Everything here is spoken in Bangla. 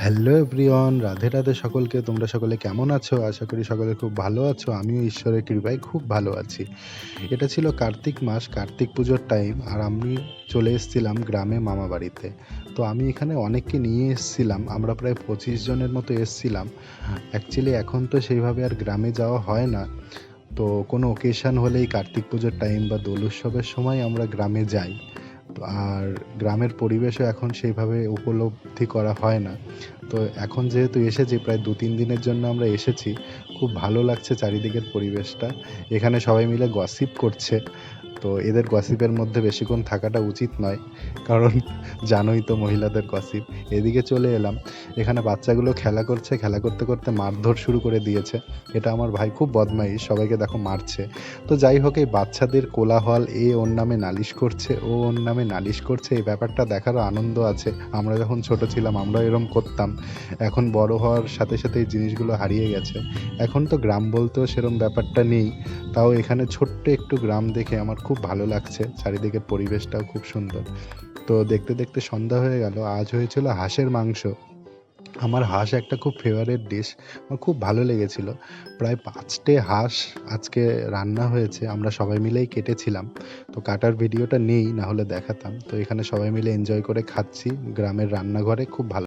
হ্যালো এভরিওয়ান, রাধে রাধে সকলকে। তোমরা সকলে কেমন আছো? আশা করি সকলে খুব ভালো আছো। আমিও ঈশ্বরের কৃপায় খুব ভালো আছি। এটা ছিল কার্তিক মাস, কার্তিক পুজোর টাইম। আর আমি চলে এসেছিলাম গ্রামে মামাবাড়িতে। তো আমি এখানে অনেককে নিয়ে এসেছিলাম। আমরা প্রায় 25 জনের মতো এসেছিলাম। অ্যাকচুয়ালি এখন তো সেইভাবে আর গ্রামে যাওয়া হয় না। তো কোনো অকেশন হলেই কার্তিক পুজোর টাইম বা দোল উৎসবের সময় আমরা গ্রামে যাই। তো আর গ্রামের পরিবেশও এখন সেইভাবে উপলব্ধি করা হয় না। তো এখন যেহেতু এসেছি, প্রায় 2-3 দিনের জন্য আমরা এসেছি। খুব ভালো লাগছে চারিদিকের পরিবেশটা। এখানে সবাই মিলে গসিপ করছে। তো এদের গসিপের মধ্যে বেশিক্ষণ থাকাটা উচিত নয়, কারণ জানোই তো মহিলাদের গসিপ। এদিকে চলে এলাম, এখানে বাচ্চাগুলো খেলা করছে, খেলা করতে করতে মারধর শুরু করে দিয়েছে। এটা আমার ভাই খুব বদমাইশ, সবাইকে দেখো মারছে। তো যাই হোক, এই বাচ্চাদের কোলাহল, এ ওর নামে নালিশ করছে, ও ওর নামে নালিশ করছে, এই ব্যাপারটা দেখারও আনন্দ আছে। আমরা যখন ছোট ছিলাম আমরাও এরম করতাম। এখন বড় হওয়ার সাথে সাথে এই জিনিসগুলো হারিয়ে গেছে। এখন তো গ্রাম বলতেও সেরম ব্যাপারটা নেই। তাও এখানে ছোট্ট একটু গ্রাম দেখে আমার খুব ভালো লাগছে। চারিদিকের পরিবেশটাও খুব সুন্দর। তো দেখতে দেখতে সন্ধ্যা হয়ে গেল। আজ হয়েছিল হাঁসের মাংস। আমার হাঁস একটা খুব ফেভারিট ডিশ। আমার খুব ভালো লেগেছিল। প্রায় 5টে হাঁস আজকে রান্না হয়েছে। আমরা সবাই মিলেই কেটেছিলাম। তো কাটার ভিডিওটা নেই, না হলে দেখাতাম। তো এখানে সবাই মিলে এনজয় করে খাচ্ছি গ্রামের রান্নাঘরে। খুব ভালো